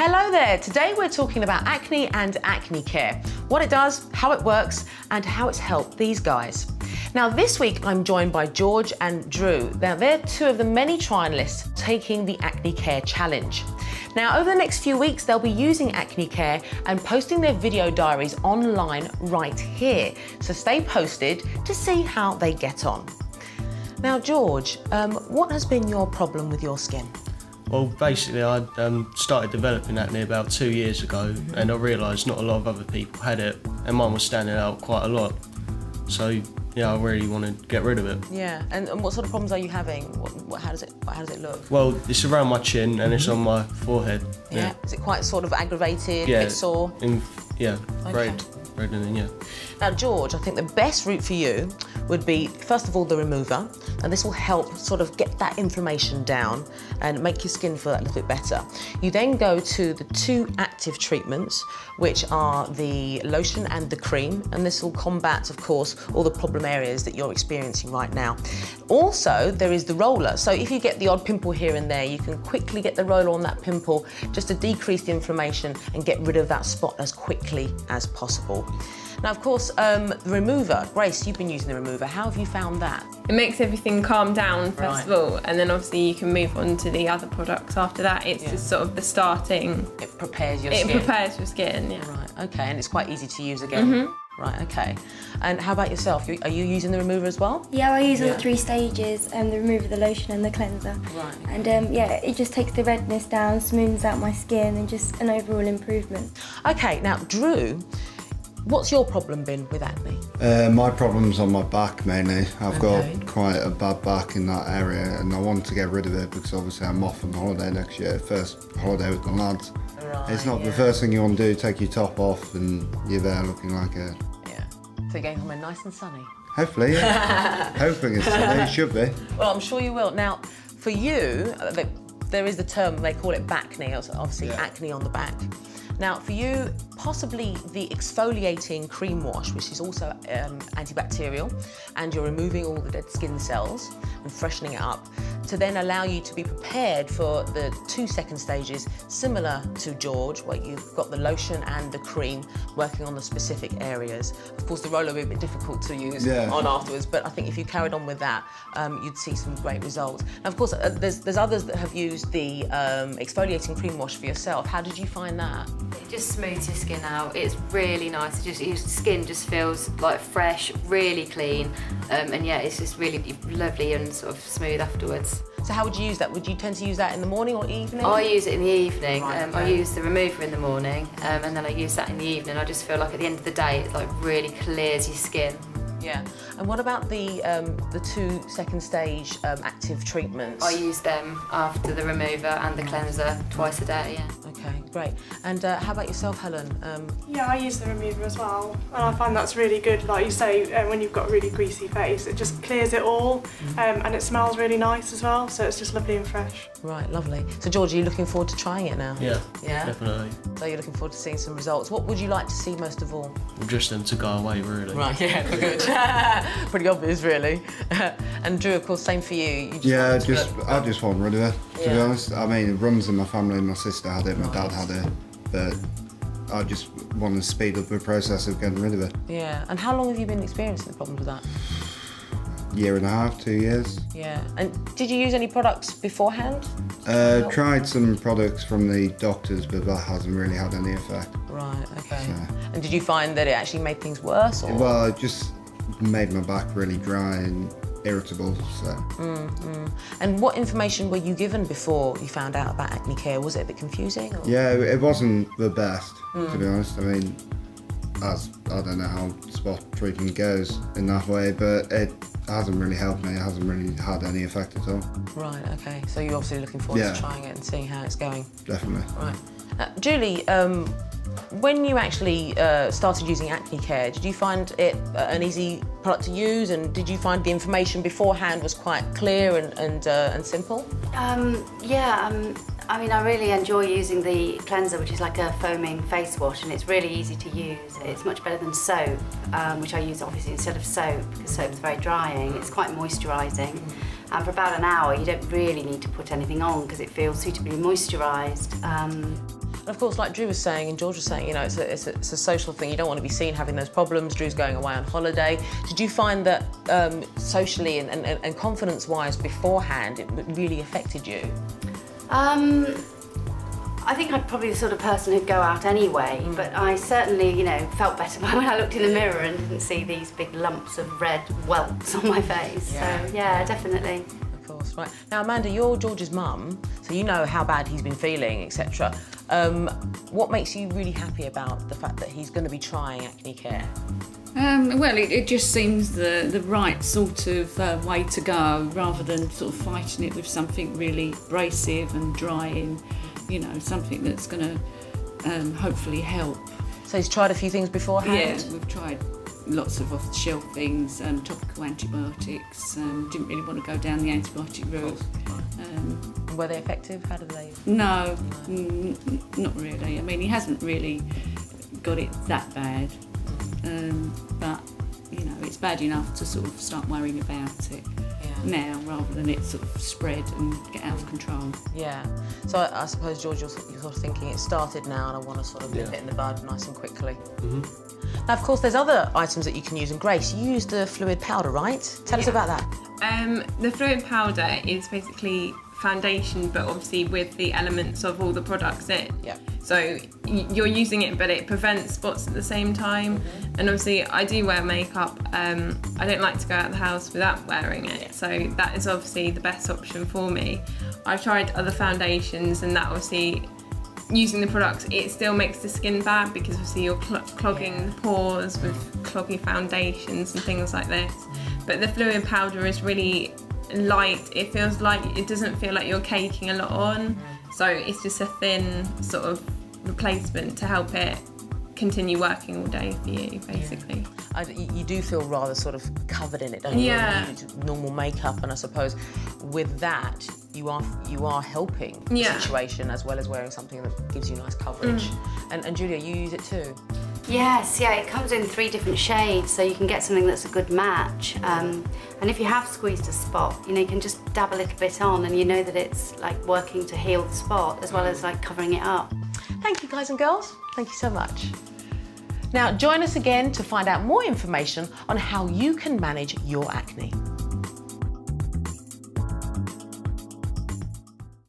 Hello there, today we're talking about acne and Aknicare, what it does, how it works, and how it's helped these guys. Now this week I'm joined by George and Drew. Now they're two of the many trialists taking the Aknicare challenge. Now over the next few weeks they'll be using Aknicare and posting their video diaries online right here. So stay posted to see how they get on. Now George, what has been your problem with your skin? Well, basically I started developing acne about 2 years ago, and I realised not a lot of other people had it, and mine was standing out quite a lot. So yeah, I really want to get rid of it. Yeah, and what sort of problems are you having? How does it look? Well, it's around my chin and it's on my forehead. Yeah. Is it quite sort of aggravated, yeah. a bit sore? Yeah, Okay. reddening, yeah. Now George, I think the best route for you would be, first of all, the remover, and this will help sort of get that inflammation down and make your skin feel a little bit better. You then go to the two active treatments, which are the lotion and the cream, and this will combat, of course, all the problem areas that you're experiencing right now. Also, there is the roller, so if you get the odd pimple here and there, you can quickly get the roller on that pimple just to decrease the inflammation and get rid of that spot as quickly as possible. Now, of course, the remover. Grace, you've been using the remover. How have you found that? It makes everything calm down, first of all, and then obviously you can move on to the other products after that. It's just sort of the starting. It prepares your skin. It prepares your skin, yeah. Right, okay, and it's quite ezy to use again. Right, okay. And how about yourself? Are you using the remover as well? Yeah, I use all 3 stages, the remover, the lotion and the cleanser. Right. And yeah, it just takes the redness down, smooths out my skin, and just an overall improvement. Okay, now Drew, what's your problem been with acne? My problem's on my back mainly. I've got quite a bad back in that area, and I want to get rid of it because obviously I'm off on holiday next year, first holiday with the lads. Right, it's not the first thing you want to do, take your top off and you're there looking like a... Yeah, so you're going somewhere nice and sunny? Hopefully, yeah. Hoping it's sunny, it should be. Well, I'm sure you will. Now, for you, there is the term, they call it backne, obviously acne on the back. Now, for you, possibly the exfoliating cream wash, which is also antibacterial, and you're removing all the dead skin cells and freshening it up to then allow you to be prepared for the 2 second stages, similar to George, where you've got the lotion and the cream working on the specific areas. Of course, the roller will be a bit difficult to use on afterwards, but I think if you carried on with that, you'd see some great results. Now, of course, there's others that have used the exfoliating cream wash for yourself. How did you find that? It just smooths your skin out. It's really nice. Your skin just feels like fresh, really clean, and yeah, it's just really lovely and sort of smooth afterwards. So how would you use that? Would you tend to use that in the morning or evening? I use it in the evening. Right, I use the remover in the morning, and then I use that in the evening. I just feel like at the end of the day, it like really clears your skin. Yeah. And what about the 2 second stage active treatments? I use them after the remover and the cleanser twice a day, yeah. Okay, great. And how about yourself, Helen? Yeah, I use the remover as well, and I find that's really good. Like you say, when you've got a really greasy face, it just clears it all, and it smells really nice as well, so it's just lovely and fresh. Right, lovely. So George, are you looking forward to trying it now? Yeah, yeah? definitely. So you're looking forward to seeing some results. What would you like to see most of all? Just them to go away, really. Right, yeah, for good. Pretty obvious, really. And Drew, of course, same for you. Yeah, I just want rid of it, to be honest. I mean, it runs in my family. My sister had it, my dad had it, but I just want to speed up the process of getting rid of it. Yeah, and how long have you been experiencing the problems with that? 1.5, 2 years. Yeah, and did you use any products beforehand? Tried some products from the doctors, but that hasn't really had any effect. Right, okay. So. And did you find that it actually made things worse? Or? Well, it just made my back really dry and irritable, so. And what information were you given before you found out about Aknicare? Was it a bit confusing? Or? Yeah, it wasn't the best, to be honest. I mean, I don't know how spot treatment goes in that way, but it hasn't really helped me. It hasn't really had any effect at all. Right, okay. So you're obviously looking forward to trying it and seeing how it's going. Definitely. Right. Julie, when you actually started using Aknicare, did you find it an easy product to use, and did you find the information beforehand was quite clear and simple? I mean, I really enjoy using the cleanser, which is like a foaming face wash, and it's really easy to use. It's much better than soap, which I use obviously instead of soap, because soap's very drying. It's quite moisturising. And for about an hour, you don't really need to put anything on because it feels suitably moisturised. And Of course, like Drew was saying and George was saying, you know, it's a social thing. You don't want to be seen having those problems. Drew's going away on holiday. Did you find that socially and confidence-wise beforehand, it really affected you? I think I'm probably the sort of person who'd go out anyway, but I certainly, you know, felt better when I looked in the mirror and didn't see these big lumps of red welts on my face. Yeah. So, yeah, definitely. Of course, right. Now, Amanda, you're George's mum, so you know how bad he's been feeling, etc. What makes you really happy about the fact that he's going to be trying Aknicare? Well, it just seems the right sort of way to go, rather than sort of fighting it with something really abrasive and drying, you know, something that's going to hopefully help. So he's tried a few things beforehand? Yeah, we've tried lots of off-the-shelf things, topical antibiotics, didn't really want to go down the antibiotic route. Were they effective? How did they? No, not really. I mean, he hasn't really got it that bad. But you know, it's bad enough to sort of start worrying about it now, rather than it sort of spread and get out of control. Yeah. So I suppose, George, you're sort of thinking it started now and I want to sort of nip it in the bud nice and quickly. Now, of course, there's other items that you can use. And Grace, you used the fluid powder, right? Tell us about that. The fluid powder is basically foundation, but obviously with the elements of all the products in. Yeah. So you're using it, but it prevents spots at the same time. And obviously, I do wear makeup. I don't like to go out of the house without wearing it. So that is obviously the best option for me. I've tried other foundations, and that obviously, using the products, it still makes the skin bad because obviously you're clogging the pores with cloggy foundations and things like this. But the fluid powder is really light. It feels like, it doesn't feel like you're caking a lot on. So it's just a thin sort of replacement to help it continue working all day for you, basically. You do feel rather sort of covered in it, don't you? Yeah. You do normal makeup, and I suppose with that, you are helping the situation as well as wearing something that gives you nice coverage. And Julia, you use it too? Yes, yeah, it comes in 3 different shades, so you can get something that's a good match. And if you have squeezed a spot, you know, you can just dab a little bit on and you know that it's like working to heal the spot as well as like covering it up. Thank you, guys and girls. Thank you so much. Now, join us again to find out more information on how you can manage your acne.